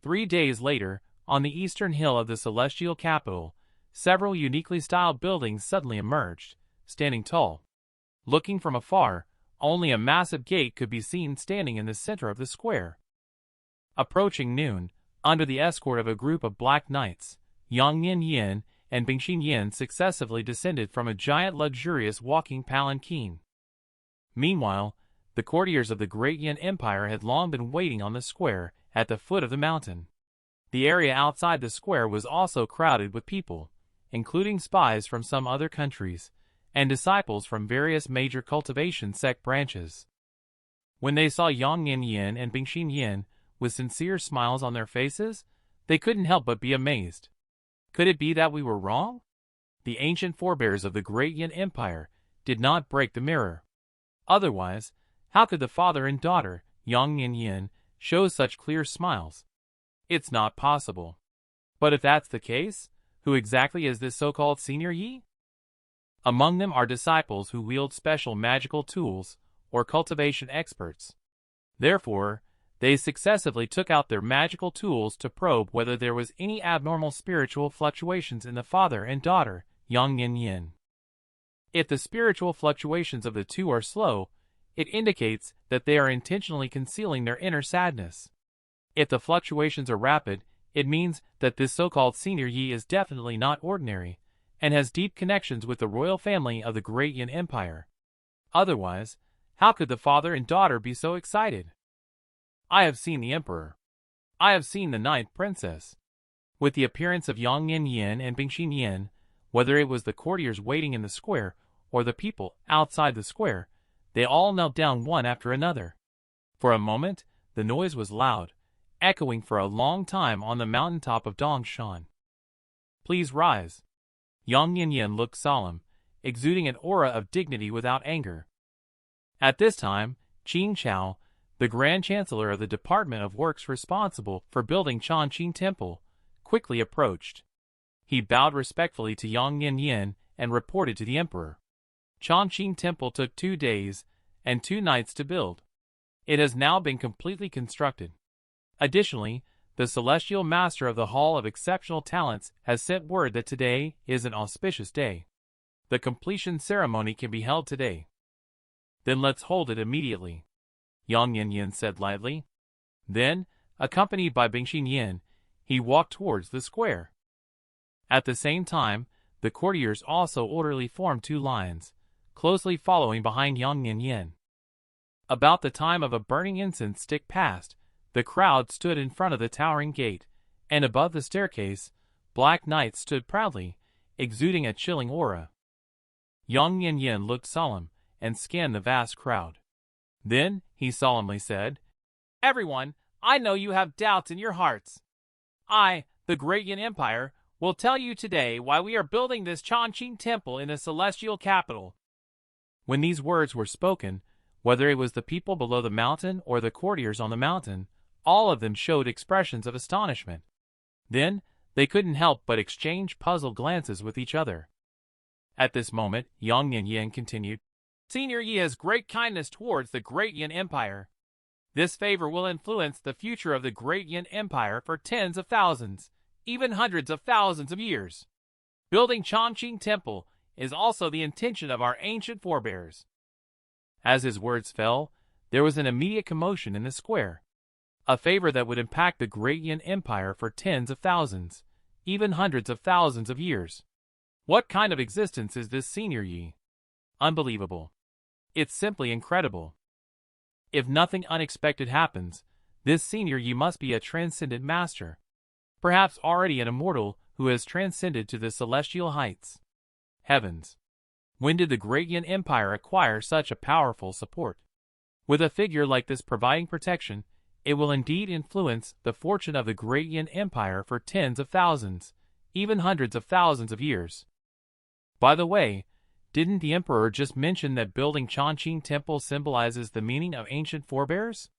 3 days later, on the eastern hill of the celestial capital, several uniquely styled buildings suddenly emerged, standing tall. Looking from afar, only a massive gate could be seen standing in the center of the square. Approaching noon, under the escort of a group of black knights, Yang Yin and Bingxin Yin successively descended from a giant luxurious walking palanquin. Meanwhile, the courtiers of the Great Yin Empire had long been waiting on the square at the foot of the mountain. The area outside the square was also crowded with people, including spies from some other countries, and disciples from various major cultivation sect branches. When they saw Yang Yin and Bingxin Yin, with sincere smiles on their faces, they couldn't help but be amazed. Could it be that we were wrong? The ancient forebears of the Great Yin Empire did not break the mirror. Otherwise, how could the father and daughter, Yang Yin, show such clear smiles? It's not possible. But if that's the case, who exactly is this so-called Senior Yi? Among them are disciples who wield special magical tools, or cultivation experts. Therefore, they successively took out their magical tools to probe whether there was any abnormal spiritual fluctuations in the father and daughter, Yang Yin. If the spiritual fluctuations of the two are slow, it indicates that they are intentionally concealing their inner sadness. If the fluctuations are rapid, it means that this so-called Senior Yi is definitely not ordinary, and has deep connections with the royal family of the Great Yin Empire. Otherwise, how could the father and daughter be so excited? I have seen the emperor. I have seen the ninth princess. With the appearance of Yang Yin and Bingxin Yin, whether it was the courtiers waiting in the square or the people outside the square, they all knelt down one after another. For a moment, the noise was loud, echoing for a long time on the mountaintop of Dongshan. Please rise. Yang Yin looked solemn, exuding an aura of dignity without anger. At this time, Qin Chao, the Grand Chancellor of the Department of Works responsible for building Changqing Temple, quickly approached. He bowed respectfully to Yang Yin and reported to the emperor. Changqing Temple took 2 days and 2 nights to build. It has now been completely constructed. Additionally, the Celestial Master of the Hall of Exceptional Talents has sent word that today is an auspicious day. The completion ceremony can be held today. Then let's hold it immediately, Yang Yin said lightly. Then, accompanied by Bingxin Yin, he walked towards the square. At the same time, the courtiers also orderly formed 2 lines, closely following behind Yang Yin. About the time of a burning incense stick passed, the crowd stood in front of the towering gate, and above the staircase, black knights stood proudly, exuding a chilling aura. Yang Yin looked solemn and scanned the vast crowd. Then, he solemnly said, "Everyone, I know you have doubts in your hearts. I, the Great Yin Empire, will tell you today why we are building this Changqing Temple in the celestial capital." When these words were spoken, whether it was the people below the mountain or the courtiers on the mountain, all of them showed expressions of astonishment. Then, they couldn't help but exchange puzzled glances with each other. At this moment, Yang Yin continued, "Senior Yi has great kindness towards the Great Yin Empire. This favor will influence the future of the Great Yin Empire for tens of thousands, even hundreds of thousands of years. Building Changqing Temple is also the intention of our ancient forebears." As his words fell, there was an immediate commotion in the square. A favor that would impact the Great Yin Empire for tens of thousands, even hundreds of thousands of years. What kind of existence is this Senior Yi? Unbelievable. It's simply incredible. If nothing unexpected happens, this Senior Yi must be a transcendent master. Perhaps already an immortal who has transcended to the celestial heights. Heavens! When did the Great Yin Empire acquire such a powerful support? With a figure like this providing protection, it will indeed influence the fortune of the Great Yin Empire for tens of thousands, even hundreds of thousands of years. By the way, didn't the emperor just mention that building Changqing Temple symbolizes the meaning of ancient forebears?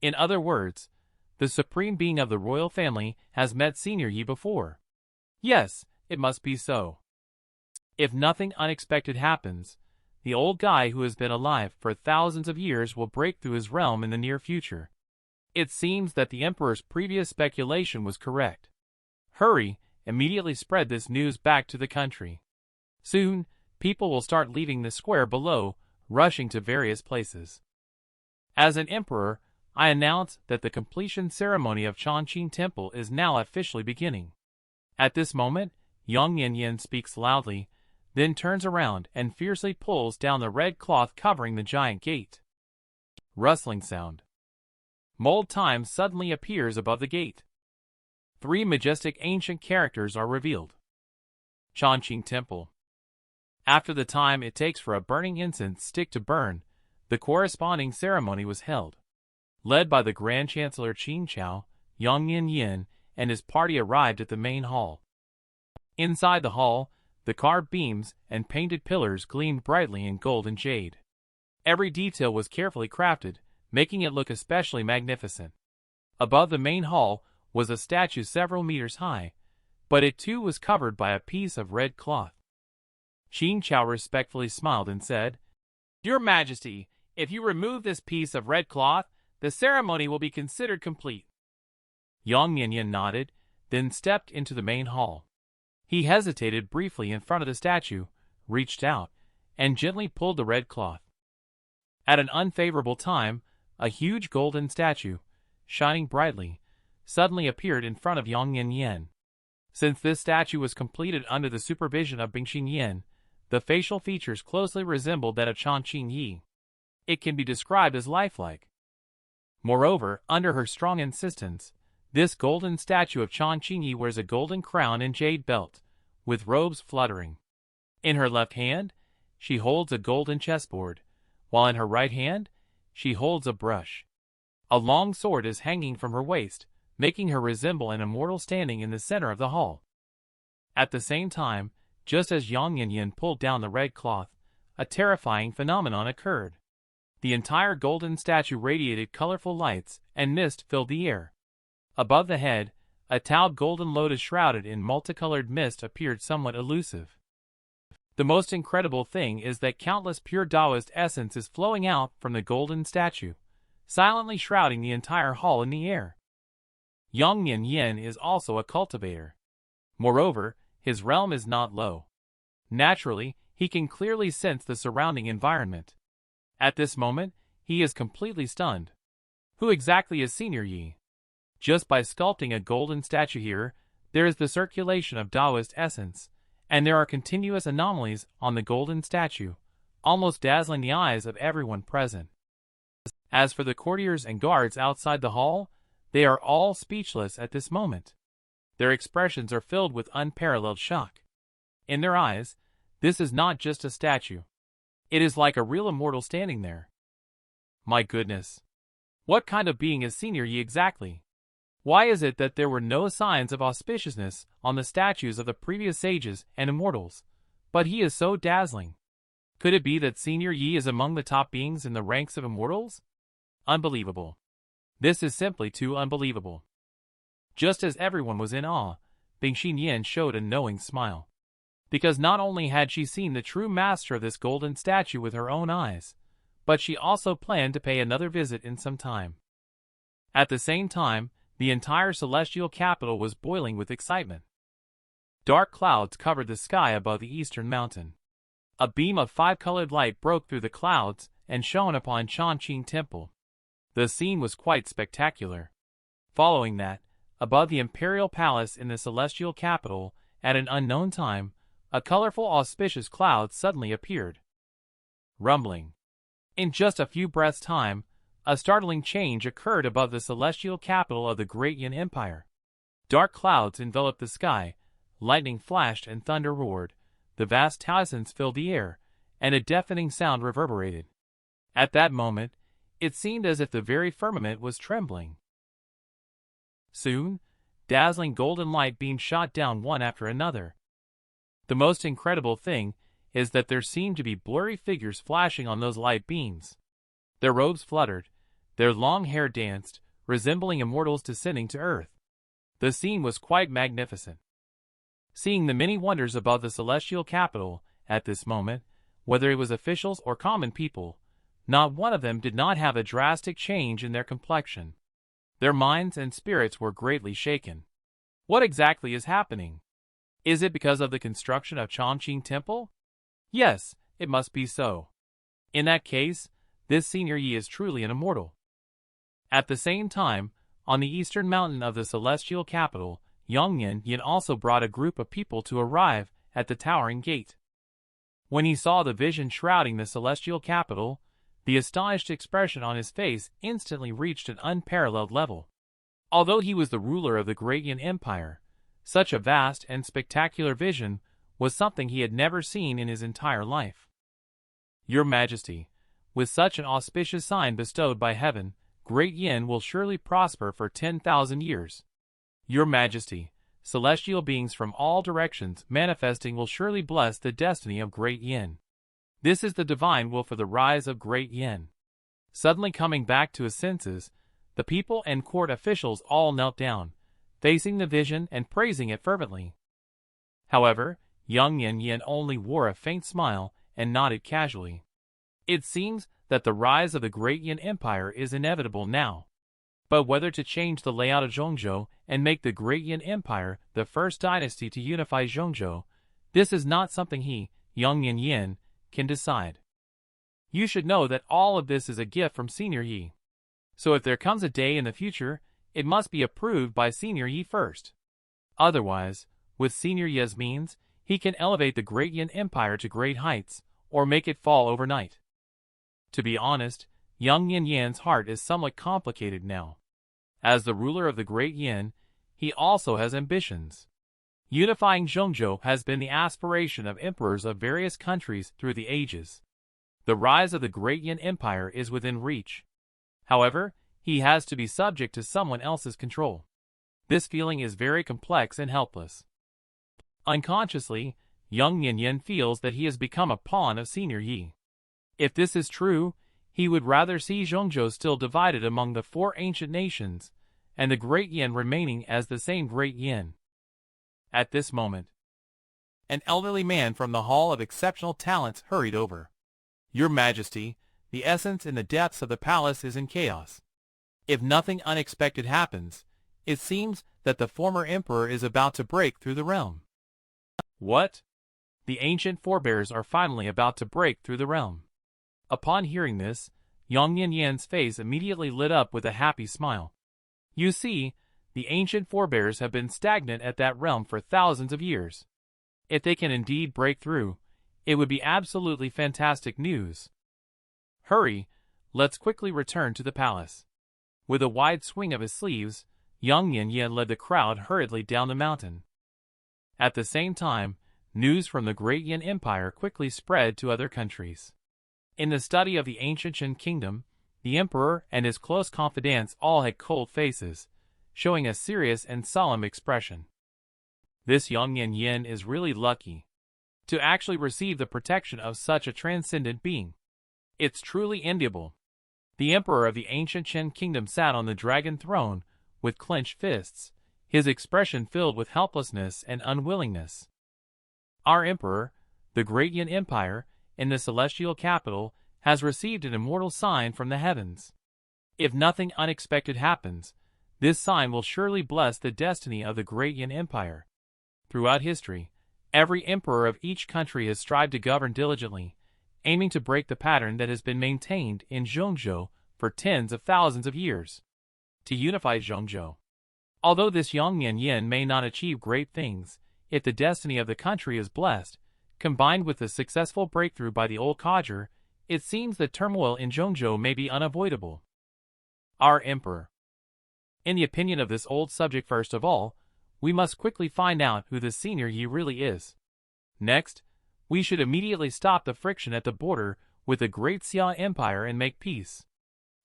In other words, the supreme being of the royal family has met Senior Yi before. Yes, it must be so. If nothing unexpected happens, the old guy who has been alive for thousands of years will break through his realm in the near future. It seems that the emperor's previous speculation was correct. Hurry, immediately spread this news back to the country. Soon, people will start leaving the square below, rushing to various places. As an emperor, I announce that the completion ceremony of Chongqing Temple is now officially beginning. At this moment, Yang Yin speaks loudly, then turns around and fiercely pulls down the red cloth covering the giant gate. Rustling sound. Mold time suddenly appears above the gate. 3 majestic ancient characters are revealed. Chongqing Temple. After the time it takes for a burning incense stick to burn, the corresponding ceremony was held. Led by the Grand Chancellor Qin Chao, Yang Yin and his party arrived at the main hall. Inside the hall, the carved beams and painted pillars gleamed brightly in gold and jade. Every detail was carefully crafted, making it look especially magnificent. Above the main hall was a statue several meters high, but it too was covered by a piece of red cloth. Qin Chao respectfully smiled and said, "Your Majesty, if you remove this piece of red cloth, the ceremony will be considered complete." Yang Yin nodded, then stepped into the main hall. He hesitated briefly in front of the statue, reached out, and gently pulled the red cloth. At an unfavorable time, a huge golden statue, shining brightly, suddenly appeared in front of Yang Yin. Since this statue was completed under the supervision of Bingxin Yin, the facial features closely resembled that of Chongqing Yi. It can be described as lifelike. Moreover, under her strong insistence, this golden statue of Chongqing Yi wears a golden crown and jade belt, with robes fluttering. In her left hand, she holds a golden chessboard, while in her right hand, she holds a brush. A long sword is hanging from her waist, making her resemble an immortal standing in the center of the hall. At the same time, just as Yang Yin pulled down the red cloth, a terrifying phenomenon occurred. The entire golden statue radiated colorful lights, and mist filled the air. Above the head, a taubed golden lotus shrouded in multicolored mist appeared somewhat elusive. The most incredible thing is that countless pure Taoist essence is flowing out from the golden statue, silently shrouding the entire hall in the air. Yang Yin is also a cultivator. Moreover, his realm is not low. Naturally, he can clearly sense the surrounding environment. At this moment, he is completely stunned. Who exactly is Senior Yi? Just by sculpting a golden statue here, there is the circulation of Taoist essence, and there are continuous anomalies on the golden statue, almost dazzling the eyes of everyone present. As for the courtiers and guards outside the hall, they are all speechless at this moment. Their expressions are filled with unparalleled shock. In their eyes, this is not just a statue. It is like a real immortal standing there. My goodness. What kind of being is Senior Yi exactly? Why is it that there were no signs of auspiciousness on the statues of the previous sages and immortals, but he is so dazzling? Could it be that Senior Yi is among the top beings in the ranks of immortals? Unbelievable. This is simply too unbelievable. Just as everyone was in awe, Bingxin Yin showed a knowing smile. Because not only had she seen the true master of this golden statue with her own eyes, but she also planned to pay another visit in some time. At the same time, the entire celestial capital was boiling with excitement. Dark clouds covered the sky above the eastern mountain. A beam of 5-colored light broke through the clouds and shone upon Chongqing Temple. The scene was quite spectacular. Following that, above the imperial palace in the celestial capital, at an unknown time, a colorful auspicious cloud suddenly appeared. Rumbling. In just a few breaths' time, a startling change occurred above the celestial capital of the Great Yin Empire. Dark clouds enveloped the sky, lightning flashed and thunder roared, the vast essence filled the air, and a deafening sound reverberated. At that moment, it seemed as if the very firmament was trembling. Soon, dazzling golden light beams shot down one after another. The most incredible thing is that there seemed to be blurry figures flashing on those light beams. Their robes fluttered, their long hair danced, resembling immortals descending to earth. The scene was quite magnificent. Seeing the many wonders above the celestial capital, at this moment, whether it was officials or common people, not one of them did not have a drastic change in their complexion. Their minds and spirits were greatly shaken. What exactly is happening? Is it because of the construction of Chongqing Temple? Yes, it must be so. In that case, this Senior Yi is truly an immortal. At the same time, on the eastern mountain of the celestial capital, Yang Yin also brought a group of people to arrive at the towering gate. When he saw the vision shrouding the celestial capital, the astonished expression on his face instantly reached an unparalleled level. Although he was the ruler of the Great Yin Empire, such a vast and spectacular vision was something he had never seen in his entire life. Your Majesty, with such an auspicious sign bestowed by heaven, Great Yin will surely prosper for 10,000 years. Your Majesty, celestial beings from all directions manifesting will surely bless the destiny of Great Yin. This is the divine will for the rise of Great Yin. Suddenly coming back to his senses, the people and court officials all knelt down, facing the vision and praising it fervently. However, Yang Yin only wore a faint smile and nodded casually. It seems that the rise of the Great Yin Empire is inevitable now. But whether to change the layout of Zhongzhou and make the Great Yin Empire the first dynasty to unify Zhongzhou, this is not something he, Yang Yin, can decide. You should know that all of this is a gift from Senior Yi. So if there comes a day in the future, it must be approved by Senior Yi first. Otherwise, with Senior Yi's means, he can elevate the Great Yin Empire to great heights, or make it fall overnight. To be honest, Yang Yin's heart is somewhat complicated now. As the ruler of the Great Yin, he also has ambitions. Unifying Zhongzhou has been the aspiration of emperors of various countries through the ages. The rise of the Great Yin Empire is within reach. However, he has to be subject to someone else's control. This feeling is very complex and helpless. Unconsciously, Yang Yin feels that he has become a pawn of Senior Yi. If this is true, he would rather see Zhongzhou still divided among the four ancient nations, and the Great Yin remaining as the same Great Yin. At this moment, an elderly man from the Hall of Exceptional Talents hurried over. Your Majesty, the essence in the depths of the palace is in chaos. If nothing unexpected happens, it seems that the former emperor is about to break through the realm. What? The ancient forebears are finally about to break through the realm. Upon hearing this, Yang Yin's face immediately lit up with a happy smile. You see, the ancient forebears have been stagnant at that realm for thousands of years. If they can indeed break through, it would be absolutely fantastic news. Hurry, let's quickly return to the palace. With a wide swing of his sleeves, Yang Yin led the crowd hurriedly down the mountain. At the same time, news from the Great Yin Empire quickly spread to other countries. In the study of the ancient Qin kingdom, the emperor and his close confidants all had cold faces, showing a serious and solemn expression. This Yang Yin is really lucky to actually receive the protection of such a transcendent being. It's truly enviable. The emperor of the ancient Qin kingdom sat on the dragon throne with clenched fists, his expression filled with helplessness and unwillingness. Our emperor, the Great Yin Empire, in the celestial capital, has received an immortal sign from the heavens. If nothing unexpected happens, this sign will surely bless the destiny of the Great Yin Empire. Throughout history, every emperor of each country has strived to govern diligently, aiming to break the pattern that has been maintained in Zhongzhou for tens of thousands of years. To unify Zhongzhou. Although this Yang Yin may not achieve great things, if the destiny of the country is blessed, combined with the successful breakthrough by the old codger, it seems that turmoil in Zhongzhou may be unavoidable. Our emperor. In the opinion of this old subject, first of all, we must quickly find out who the Senior Yi really is. Next, we should immediately stop the friction at the border with the Great Xia Empire and make peace.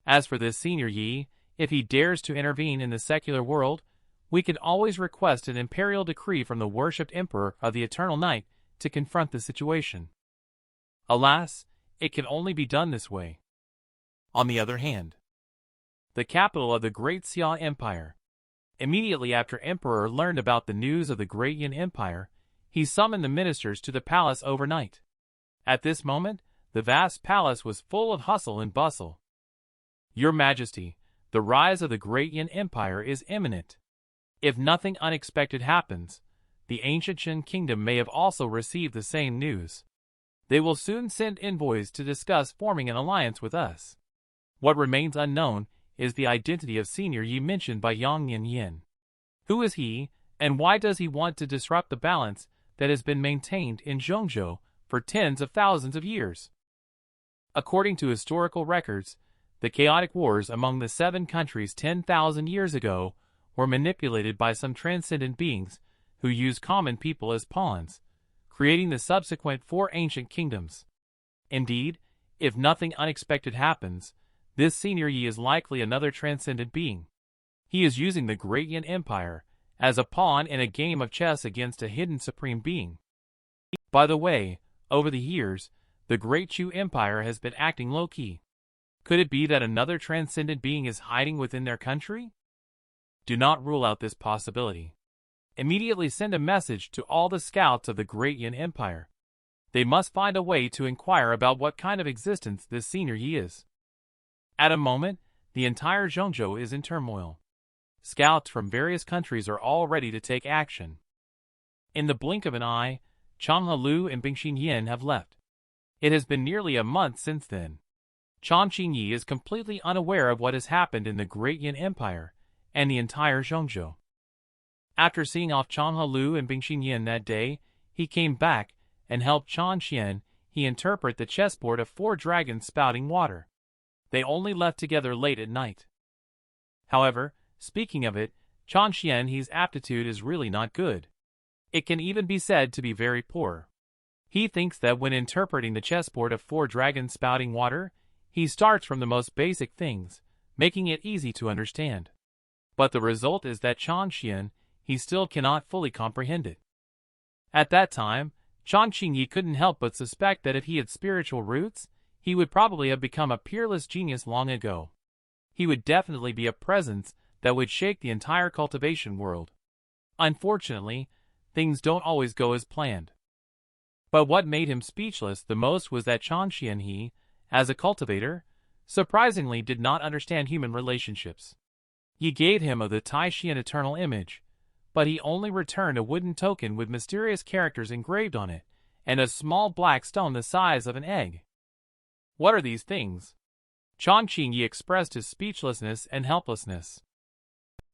As for this Senior Yi, if he dares to intervene in the secular world, we can always request an imperial decree from the worshipped Emperor of the Eternal Night to confront the situation. Alas, it can only be done this way. On the other hand, the capital of the Great Xia Empire. Immediately after Emperor learned about the news of the Great Yin Empire, he summoned the ministers to the palace overnight. At this moment, the vast palace was full of hustle and bustle. Your Majesty, the rise of the great Yin Empire is imminent. If nothing unexpected happens, the ancient Qin kingdom may have also received the same news. They will soon send envoys to discuss forming an alliance with us. What remains unknown is the identity of Senior Yi mentioned by Yang Yin. Who is he, and why does he want to disrupt the balance that has been maintained in Zhongzhou for tens of thousands of years? According to historical records, the chaotic wars among the 7 countries 10,000 years ago were manipulated by some transcendent beings who used common people as pawns, creating the subsequent 4 ancient kingdoms. Indeed, if nothing unexpected happens, this Senior Yi is likely another transcendent being. He is using the Great Yin Empire as a pawn in a game of chess against a hidden supreme being. By the way, over the years, the Great Chu Empire has been acting low-key. Could it be that another transcendent being is hiding within their country? Do not rule out this possibility. Immediately send a message to all the scouts of the Great Yin Empire. They must find a way to inquire about what kind of existence this Senior Yi is. At a moment, the entire Zhongzhou is in turmoil. Scouts from various countries are all ready to take action. In the blink of an eye, Changhe Lu and Bingxin Yin have left. It has been nearly a month since then. Chang Qingyi is completely unaware of what has happened in the Great Yin Empire and the entire Zhongzhou. After seeing off Changhe Lu and Bingxin Yin that day, he came back and helped Chang Xian he interpret the chessboard of 4 dragons spouting water. They only left together late at night. However, speaking of it, Chang Xian he's aptitude is really not good. It can even be said to be very poor. He thinks that when interpreting the chessboard of 4 dragons spouting water, he starts from the most basic things, making it easy to understand. But the result is that Chang Xian he still cannot fully comprehend it. At that time, Chang Qingyi couldn't help but suspect that if he had spiritual roots, he would probably have become a peerless genius long ago. He would definitely be a presence that would shake the entire cultivation world. Unfortunately, things don't always go as planned. But what made him speechless the most was that Chang Xian he, as a cultivator, surprisingly did not understand human relationships. He gave him of the Tai Xian eternal image, but he only returned a wooden token with mysterious characters engraved on it, and a small black stone the size of an egg. What are these things? Chang Qingyi expressed his speechlessness and helplessness.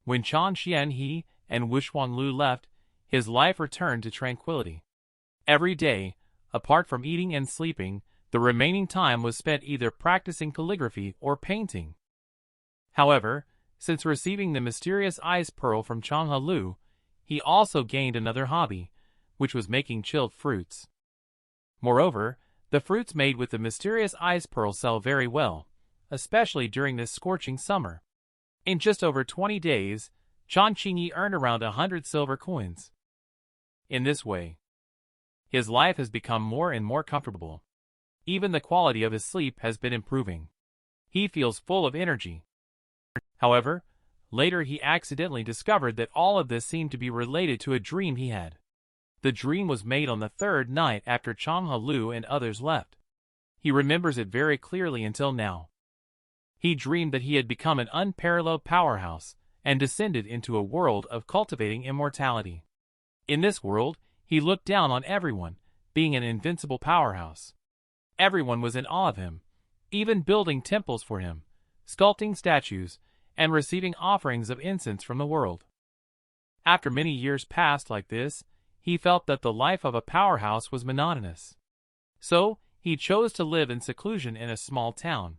When Chang Xian he and Wushuang Lu left, his life returned to tranquility. Every day, apart from eating and sleeping, the remaining time was spent either practicing calligraphy or painting. However, since receiving the mysterious ice pearl from Changhe Lu, he also gained another hobby, which was making chilled fruits. Moreover, the fruits made with the mysterious ice pearl sell very well, especially during this scorching summer. In just over 20 days, Chang Qingyi earned around 100 silver coins. In this way, his life has become more and more comfortable. Even the quality of his sleep has been improving. He feels full of energy. However, later he accidentally discovered that all of this seemed to be related to a dream he had. The dream was made on the 3rd night after Changhe Lu and others left. He remembers it very clearly until now. He dreamed that he had become an unparalleled powerhouse and descended into a world of cultivating immortality. In this world, he looked down on everyone, being an invincible powerhouse. Everyone was in awe of him, even building temples for him, sculpting statues, and receiving offerings of incense from the world. After many years passed like this, he felt that the life of a powerhouse was monotonous. So, he chose to live in seclusion in a small town.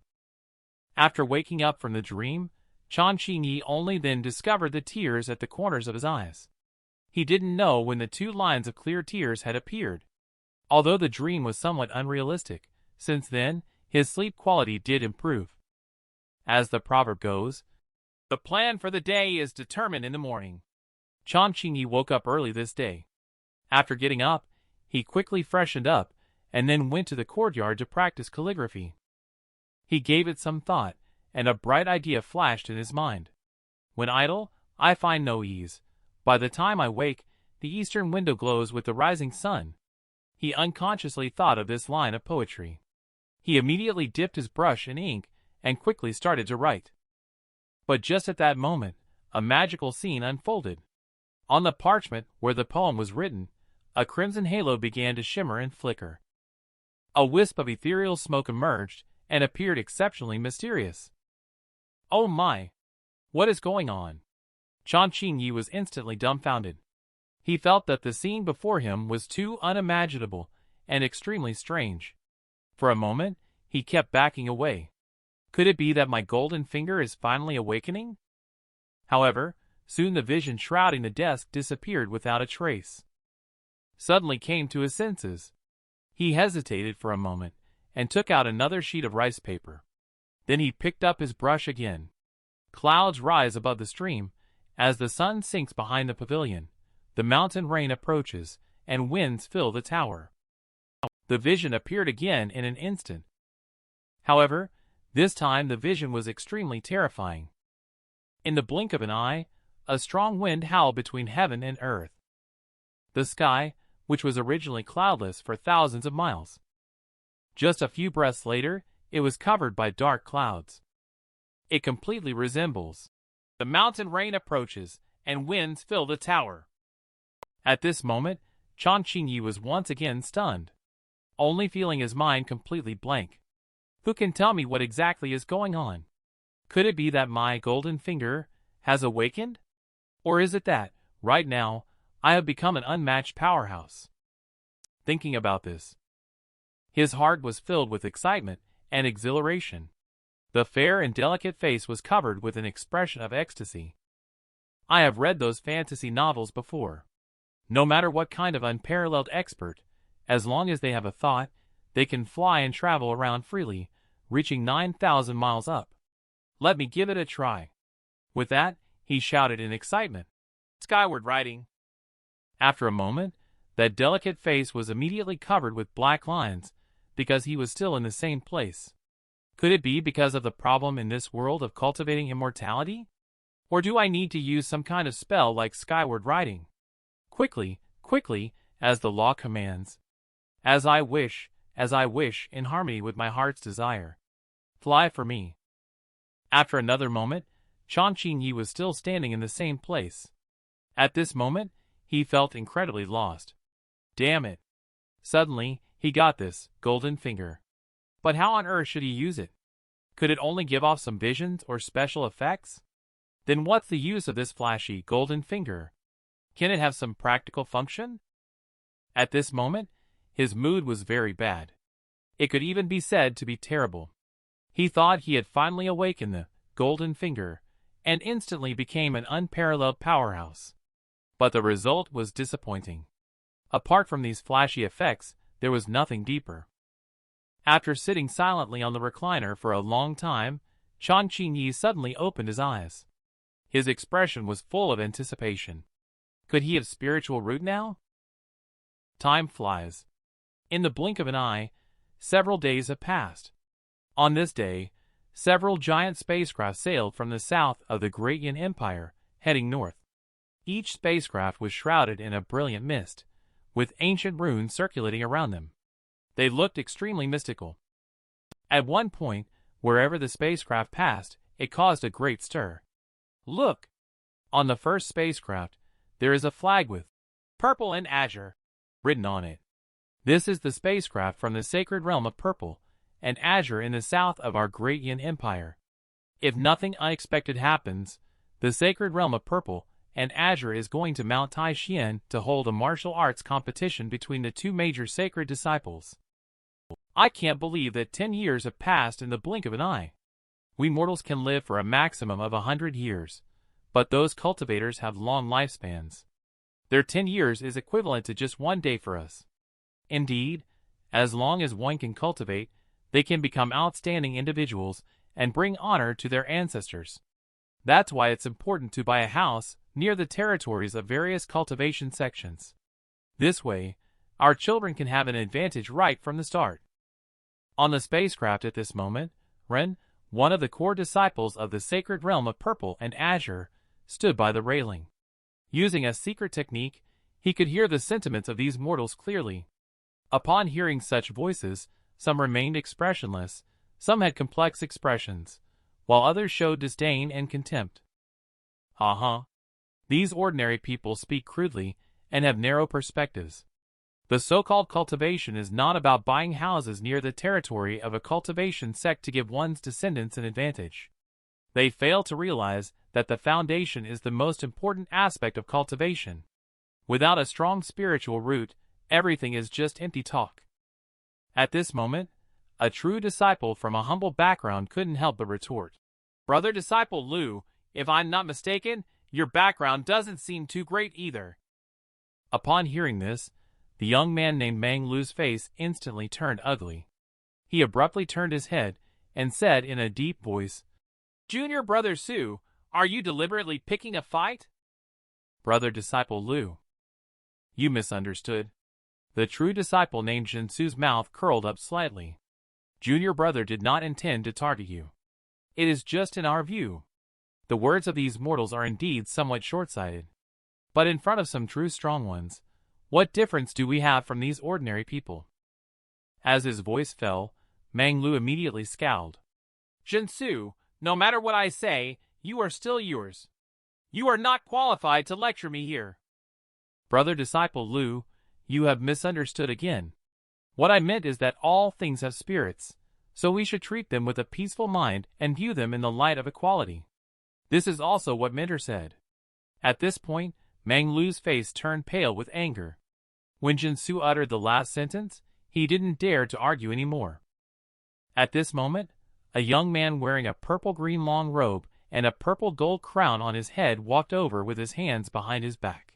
After waking up from the dream, Chang Qingyi only then discovered the tears at the corners of his eyes. He didn't know when the 2 lines of clear tears had appeared. Although the dream was somewhat unrealistic, since then, his sleep quality did improve. As the proverb goes, the plan for the day is determined in the morning. Chang Qingyi woke up early this day. After getting up, he quickly freshened up and then went to the courtyard to practice calligraphy. He gave it some thought, and a bright idea flashed in his mind. When idle, I find no ease. By the time I wake, the eastern window glows with the rising sun. He unconsciously thought of this line of poetry. He immediately dipped his brush in ink and quickly started to write. But just at that moment, a magical scene unfolded. On the parchment where the poem was written, a crimson halo began to shimmer and flicker. A wisp of ethereal smoke emerged and appeared exceptionally mysterious. Oh my! What is going on? Chan Qingyi was instantly dumbfounded. He felt that the scene before him was too unimaginable and extremely strange. For a moment, he kept backing away. Could it be that my golden finger is finally awakening? However, soon the vision shrouding the desk disappeared without a trace. Suddenly came to his senses. He hesitated for a moment and took out another sheet of rice paper. Then he picked up his brush again. Clouds rise above the stream as the sun sinks behind the pavilion. The mountain rain approaches and winds fill the tower. The vision appeared again in an instant. However, this time the vision was extremely terrifying. In the blink of an eye, a strong wind howled between heaven and earth. The sky, which was originally cloudless for thousands of miles. Just a few breaths later, it was covered by dark clouds. It completely resembles. The mountain rain approaches, and winds fill the tower. At this moment, Chan Qingyi was once again stunned, only feeling his mind completely blank. Who can tell me what exactly is going on? Could it be that my golden finger has awakened? Or is it that, right now, I have become an unmatched powerhouse? Thinking about this, his heart was filled with excitement and exhilaration. The fair and delicate face was covered with an expression of ecstasy. I have read those fantasy novels before. No matter what kind of unparalleled expert, as long as they have a thought, they can fly and travel around freely, reaching 9,000 miles up. Let me give it a try. With that, he shouted in excitement. Skyward riding. After a moment, that delicate face was immediately covered with black lines, because he was still in the same place. Could it be because of the problem in this world of cultivating immortality? Or do I need to use some kind of spell like skyward riding? Quickly, quickly, as the law commands. As I wish, in harmony with my heart's desire. Fly for me. After another moment, Chan Qingyi was still standing in the same place. At this moment, he felt incredibly lost. Damn it. Suddenly, he got this golden finger. But how on earth should he use it? Could it only give off some visions or special effects? Then what's the use of this flashy golden finger? Can it have some practical function? At this moment, his mood was very bad. It could even be said to be terrible. He thought he had finally awakened the golden finger and instantly became an unparalleled powerhouse. But the result was disappointing. Apart from these flashy effects, there was nothing deeper. After sitting silently on the recliner for a long time, Chan Qingyi suddenly opened his eyes. His expression was full of anticipation. Could he have spiritual root now? Time flies. In the blink of an eye, several days have passed. On this day, several giant spacecraft sailed from the south of the Great Yin Empire, heading north. Each spacecraft was shrouded in a brilliant mist, with ancient runes circulating around them. They looked extremely mystical. At one point, wherever the spacecraft passed, it caused a great stir. Look! On the first spacecraft, there is a flag with purple and azure written on it. This is the spacecraft from the sacred realm of purple and azure in the south of our Great Yin Empire. If nothing unexpected happens, the sacred realm of purple and azure is going to Mount Taishan to hold a martial arts competition between the two major sacred disciples. I can't believe that 10 years have passed in the blink of an eye. We mortals can live for a maximum of 100 years, but those cultivators have long lifespans. Their 10 years is equivalent to just one day for us. Indeed, as long as one can cultivate, they can become outstanding individuals and bring honor to their ancestors. That's why it's important to buy a house near the territories of various cultivation sections. This way, our children can have an advantage right from the start. On the spacecraft at this moment, Ren, one of the core disciples of the sacred realm of purple and azure, stood by the railing. Using a secret technique, he could hear the sentiments of these mortals clearly. Upon hearing such voices, some remained expressionless, some had complex expressions, while others showed disdain and contempt. These ordinary people speak crudely and have narrow perspectives. The so-called cultivation is not about buying houses near the territory of a cultivation sect to give one's descendants an advantage. They fail to realize that the foundation is the most important aspect of cultivation. Without a strong spiritual root, everything is just empty talk. At this moment, a true disciple from a humble background couldn't help but retort. Brother disciple Lu, if I'm not mistaken, your background doesn't seem too great either. Upon hearing this, the young man named Mang Lu's face instantly turned ugly. He abruptly turned his head and said in a deep voice, Junior Brother Su, are you deliberately picking a fight? Brother disciple Lu. You misunderstood. The true disciple named Jinsu's mouth curled up slightly. Junior brother did not intend to target you. It is just in our view. The words of these mortals are indeed somewhat short-sighted. But in front of some true strong ones, what difference do we have from these ordinary people? As his voice fell, Mang Lu immediately scowled. Jinsu, no matter what I say, you are still yours. You are not qualified to lecture me here. Brother disciple Lu, you have misunderstood again. What I meant is that all things have spirits, so we should treat them with a peaceful mind and view them in the light of equality. This is also what Mentor said. At this point, Mang Lu's face turned pale with anger. When Jinsu uttered the last sentence, he didn't dare to argue anymore. At this moment, a young man wearing a purple-green long robe and a purple gold crown on his head walked over with his hands behind his back.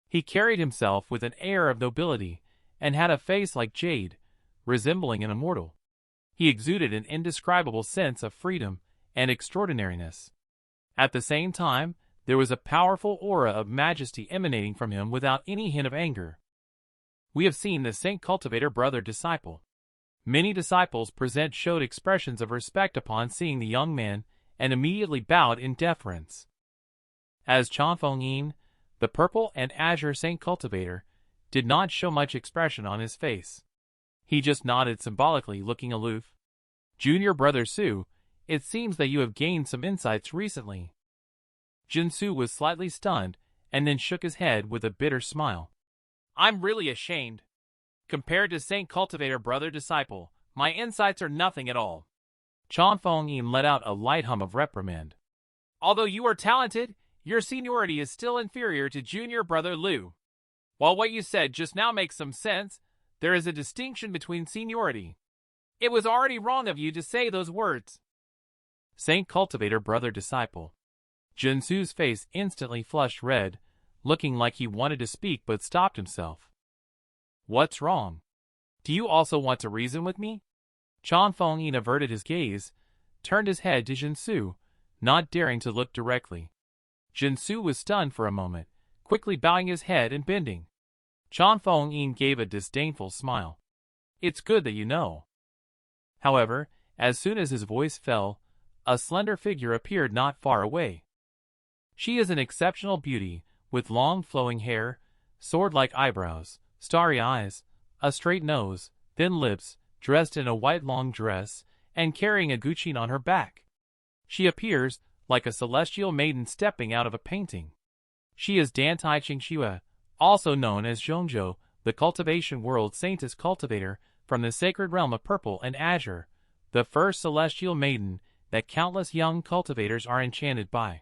He carried himself with an air of nobility and had a face like jade, resembling an immortal. He exuded an indescribable sense of freedom and extraordinariness. At the same time, there was a powerful aura of majesty emanating from him without any hint of anger. We have seen the Saint Cultivator brother disciple. Many disciples present showed expressions of respect upon seeing the young man and immediately bowed in deference. As Chanfeng Yin, the purple and azure Saint Cultivator, did not show much expression on his face. He just nodded symbolically, looking aloof. Junior brother Su, it seems that you have gained some insights recently. Jinsu was slightly stunned and then shook his head with a bitter smile. I'm really ashamed. Compared to Saint Cultivator brother disciple, my insights are nothing at all. Chanfeng Yin let out a light hum of reprimand. Although you are talented, your seniority is still inferior to junior brother Lu. While what you said just now makes some sense, there is a distinction between seniority. It was already wrong of you to say those words. Saint Cultivator brother disciple. Jinsu's face instantly flushed red, looking like he wanted to speak but stopped himself. What's wrong? Do you also want to reason with me? Chanfeng Yin averted his gaze, turned his head to Jinsu, not daring to look directly. Jinsu was stunned for a moment, quickly bowing his head and bending. Chanfeng Yin gave a disdainful smile. It's good that you know. However, as soon as his voice fell, a slender figure appeared not far away. She is an exceptional beauty, with long flowing hair, sword-like eyebrows, starry eyes, a straight nose, thin lips, dressed in a white long dress, and carrying a guqin on her back. She appears like a celestial maiden stepping out of a painting. She is Dantai Qingxue, also known as Zhongzhou, the cultivation world saintess cultivator from the sacred realm of purple and azure, the first celestial maiden that countless young cultivators are enchanted by.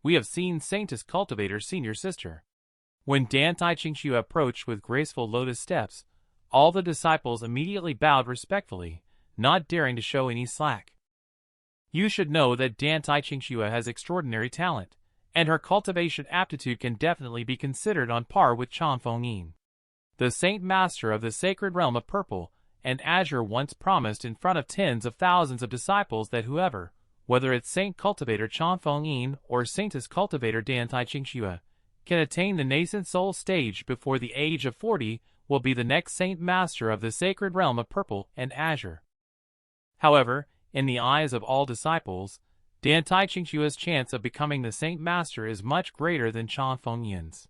We have seen saintess cultivator's senior sister. When Dantai Qingxue approached with graceful lotus steps, all the disciples immediately bowed respectfully, not daring to show any slack. You should know that Dantai Qingxue has extraordinary talent, and her cultivation aptitude can definitely be considered on par with Chanfeng Yin. The Saint Master of the sacred realm of purple and azure once promised in front of tens of thousands of disciples that whoever, whether it's Saint Cultivator Chanfeng Yin or Saintess Cultivator Dantai Qingxue, can attain the nascent soul stage before the age of 40 will be the next Saint Master of the sacred realm of purple and azure. However, in the eyes of all disciples, Dantai Qingxue's chance of becoming the Saint Master is much greater than Chanfeng Yin's.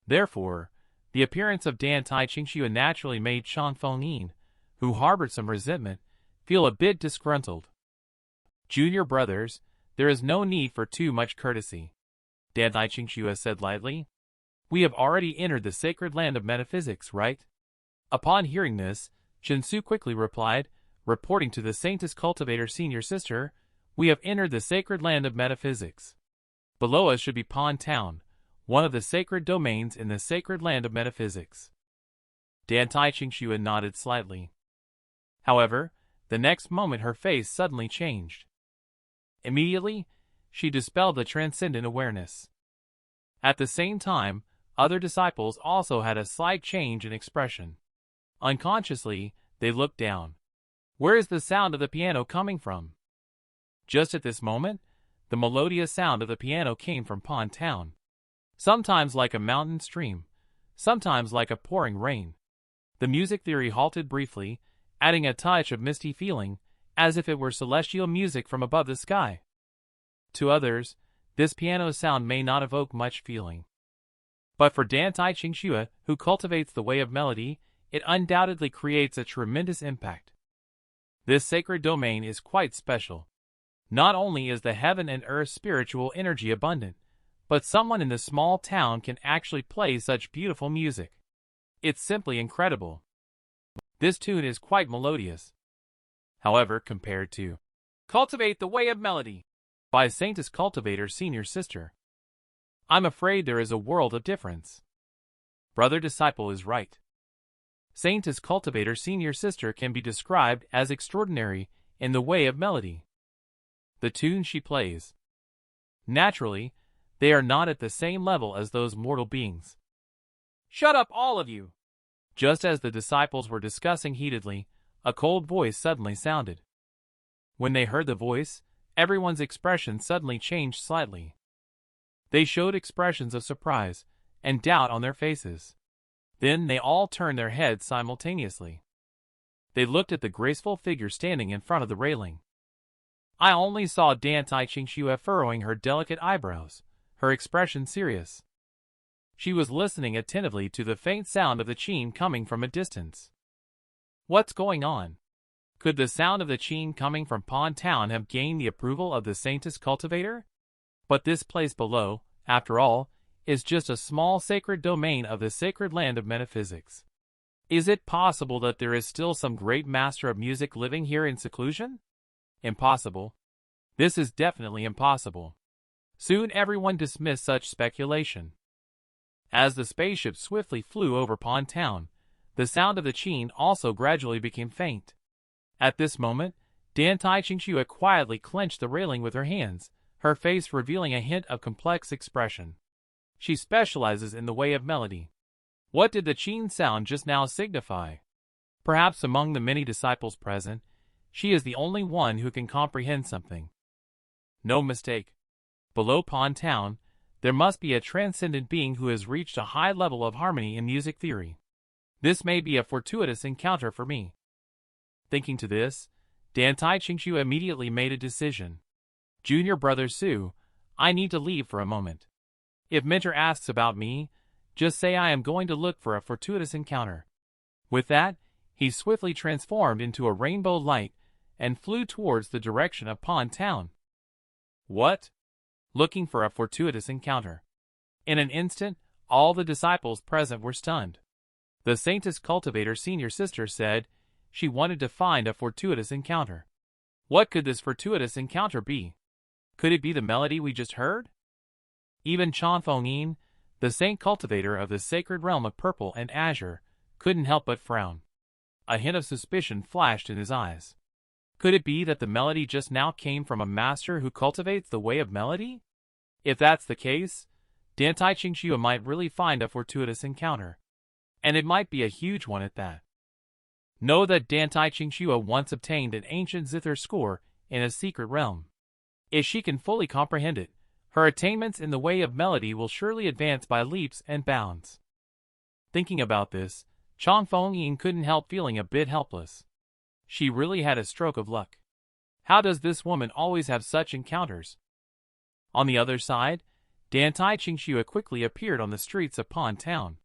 Therefore, the appearance of Dantai Qingxue naturally made Chanfeng Yin, who harbored some resentment, feel a bit disgruntled. Junior brothers, there is no need for too much courtesy, Dan Tai Qingxue said lightly. We have already entered the sacred land of metaphysics, right? Upon hearing this, Shinsu quickly replied, reporting to the Saintess Cultivator senior sister, we have entered the sacred land of metaphysics. Below us should be Pond Town, one of the sacred domains in the sacred land of metaphysics. Dan Tai Qingxue nodded slightly. However, the next moment her face suddenly changed. Immediately, she dispelled the transcendent awareness. At the same time, other disciples also had a slight change in expression. Unconsciously, they looked down. Where is the sound of the piano coming from? Just at this moment, the melodious sound of the piano came from Pond Town. Sometimes like a mountain stream, sometimes like a pouring rain. The music theory halted briefly, adding a touch of misty feeling, as if it were celestial music from above the sky. To others, this piano sound may not evoke much feeling. But for Dan Tai Qingxue, who cultivates the way of melody, it undoubtedly creates a tremendous impact. This sacred domain is quite special. Not only is the heaven and earth spiritual energy abundant, but someone in the small town can actually play such beautiful music. It's simply incredible. This tune is quite melodious. However, compared to Cultivate the Way of Melody by Saintess Cultivator senior sister, I'm afraid there is a world of difference. Brother disciple is right. Saintess Cultivator senior sister can be described as extraordinary in the way of melody. The tunes she plays. Naturally, they are not at the same level as those mortal beings. Shut up, all of you! Just as the disciples were discussing heatedly, a cold voice suddenly sounded. When they heard the voice, everyone's expression suddenly changed slightly. They showed expressions of surprise and doubt on their faces. Then they all turned their heads simultaneously. They looked at the graceful figure standing in front of the railing. I only saw Dan Tai Qingxue furrowing her delicate eyebrows, her expression serious. She was listening attentively to the faint sound of the qin coming from a distance. What's going on? Could the sound of the qin coming from Pond Town have gained the approval of the Saintess Cultivator? But this place below, after all, is just a small sacred domain of the sacred land of metaphysics. Is it possible that there is still some great master of music living here in seclusion? Impossible. This is definitely impossible. Soon everyone dismissed such speculation. As the spaceship swiftly flew over Pond Town, the sound of the qin also gradually became faint. At this moment, Dan Tai Qingxue quietly clenched the railing with her hands, her face revealing a hint of complex expression. She specializes in the way of melody. What did the qin sound just now signify? Perhaps among the many disciples present, she is the only one who can comprehend something. No mistake. Below Pond Town, there must be a transcendent being who has reached a high level of harmony in music theory. This may be a fortuitous encounter for me. Thinking to this, Dan Tai Qingxue immediately made a decision. Junior brother Su, I need to leave for a moment. If Mentor asks about me, just say I am going to look for a fortuitous encounter. With that, he swiftly transformed into a rainbow light and flew towards the direction of Pond Town. What? Looking for a fortuitous encounter. In an instant, all the disciples present were stunned. The Saintess Cultivator senior sister said she wanted to find a fortuitous encounter. What could this fortuitous encounter be? Could it be the melody we just heard? Even Chan Fengyin, the Saint Cultivator of the sacred realm of purple and azure, couldn't help but frown. A hint of suspicion flashed in his eyes. Could it be that the melody just now came from a master who cultivates the way of melody? If that's the case, Dan Tai Qingxue might really find a fortuitous encounter. And it might be a huge one at that. Know that Dan Tai Qingxue once obtained an ancient zither score in a secret realm. If she can fully comprehend it, her attainments in the way of melody will surely advance by leaps and bounds. Thinking about this, Chang Fengyin couldn't help feeling a bit helpless. She really had a stroke of luck. How does this woman always have such encounters? On the other side, Dan Tai Qingxue quickly appeared on the streets of Pond Town.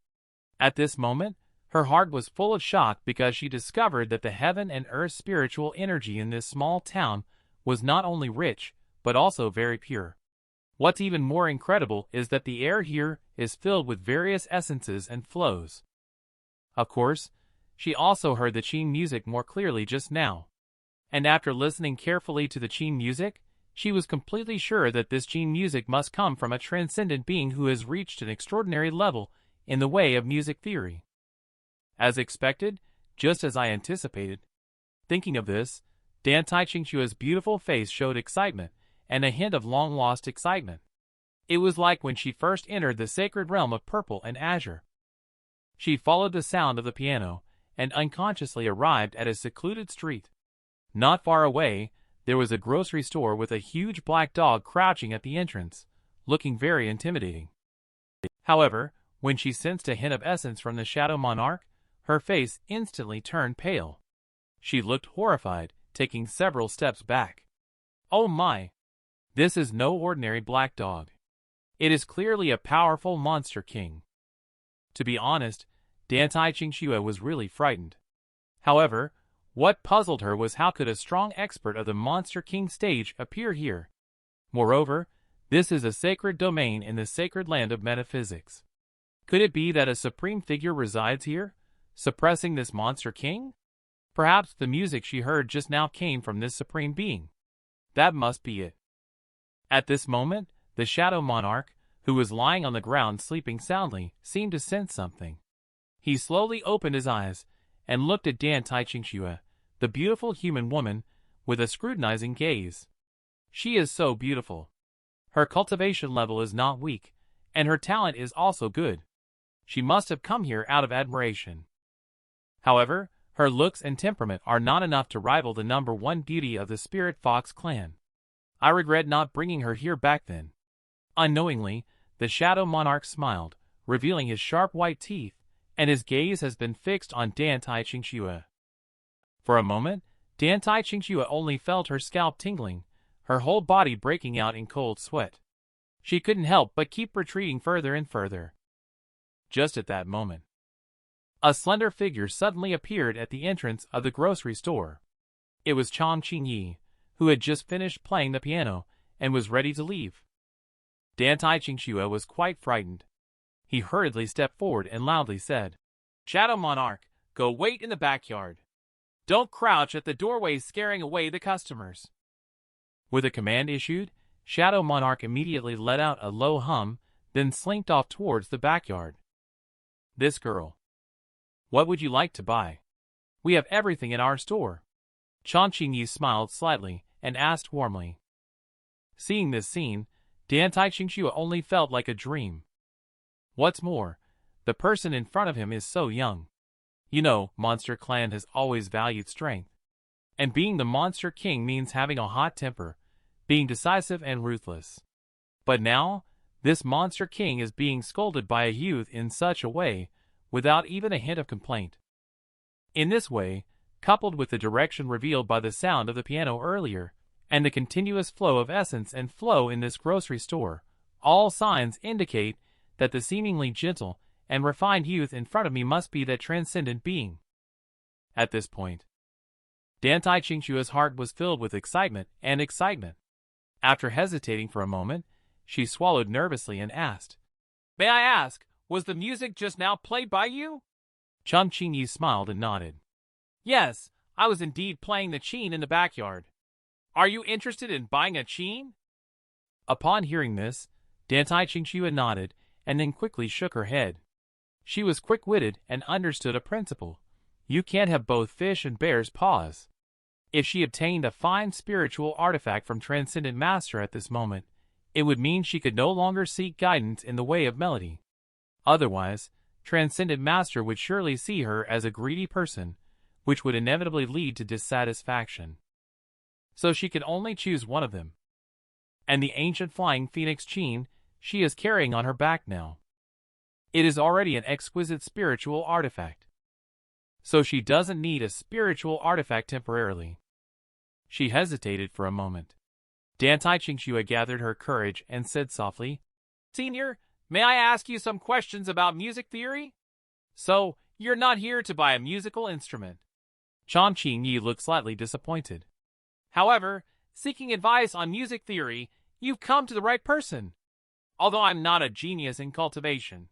At this moment, her heart was full of shock because she discovered that the heaven and earth spiritual energy in this small town was not only rich, but also very pure. What's even more incredible is that the air here is filled with various essences and flows. Of course, she also heard the Qin music more clearly just now. And after listening carefully to the Qin music, she was completely sure that this Qin music must come from a transcendent being who has reached an extraordinary level in the way of music theory. As expected, just as I anticipated. Thinking of this, Dan Tai Qingxua's beautiful face showed excitement, and a hint of long-lost excitement. It was like when she first entered the sacred realm of purple and azure. She followed the sound of the piano, and unconsciously arrived at a secluded street. Not far away, there was a grocery store with a huge black dog crouching at the entrance, looking very intimidating. However, when she sensed a hint of essence from the Shadow Monarch, her face instantly turned pale. She looked horrified, taking several steps back. Oh my! This is no ordinary black dog. It is clearly a powerful monster king. To be honest, Dan Tai Qingxua was really frightened. However, what puzzled her was how could a strong expert of the Monster King stage appear here? Moreover, this is a sacred domain in the sacred land of metaphysics. Could it be that a supreme figure resides here, suppressing this Monster King? Perhaps the music she heard just now came from this supreme being. That must be it. At this moment, the Shadow Monarch, who was lying on the ground sleeping soundly, seemed to sense something. He slowly opened his eyes and looked at Dan Tai Qingxua, the beautiful human woman, with a scrutinizing gaze. She is so beautiful. Her cultivation level is not weak, and her talent is also good. She must have come here out of admiration. However, her looks and temperament are not enough to rival the #1 beauty of the Spirit Fox clan. I regret not bringing her here back then. Unknowingly, the Shadow Monarch smiled, revealing his sharp white teeth, and his gaze has been fixed on Dan Tai Qingxua. For a moment, Dan Tai Qingxua only felt her scalp tingling, her whole body breaking out in cold sweat. She couldn't help but keep retreating further and further. Just at that moment, a slender figure suddenly appeared at the entrance of the grocery store. It was Chang Qingyi, who had just finished playing the piano and was ready to leave. Dan Tai Qingxua was quite frightened. He hurriedly stepped forward and loudly said, "Shadow Monarch, go wait in the backyard. Don't crouch at the doorway scaring away the customers." With a command issued, Shadow Monarch immediately let out a low hum, then slinked off towards the backyard. "This girl. What would you like to buy? We have everything in our store." Chang Qingyi smiled slightly and asked warmly. Seeing this scene, Dan Tai Qingxua only felt like a dream. What's more, the person in front of him is so young. You know, Monster Clan has always valued strength. And being the Monster King means having a hot temper, being decisive and ruthless. But now, this Monster King is being scolded by a youth in such a way, without even a hint of complaint. In this way, coupled with the direction revealed by the sound of the piano earlier, and the continuous flow of essence and flow in this grocery store, all signs indicate that the seemingly gentle and refined youth in front of me must be that transcendent being. At this point, Dan Tai Qingxua's heart was filled with excitement and excitement. After hesitating for a moment, she swallowed nervously and asked, "May I ask, was the music just now played by you?" Chang Qingyi smiled and nodded. "Yes, I was indeed playing the qin in the backyard. Are you interested in buying a qin?" Upon hearing this, Dan Tai Qingxua nodded and then quickly shook her head. She was quick-witted and understood a principle. You can't have both fish and bear's paws. If she obtained a fine spiritual artifact from Transcendent Master at this moment, it would mean she could no longer seek guidance in the way of melody. Otherwise, Transcendent Master would surely see her as a greedy person, which would inevitably lead to dissatisfaction. So she could only choose one of them. And the ancient flying phoenix qin she is carrying on her back now. It is already an exquisite spiritual artifact. So she doesn't need a spiritual artifact temporarily. She hesitated for a moment. Dan Tai Qingxua gathered her courage and said softly, "Senior, may I ask you some questions about music theory? So, you're not here to buy a musical instrument." Chang Qingyi looked slightly disappointed. "However, seeking advice on music theory, you've come to the right person. Although I'm not a genius in cultivation,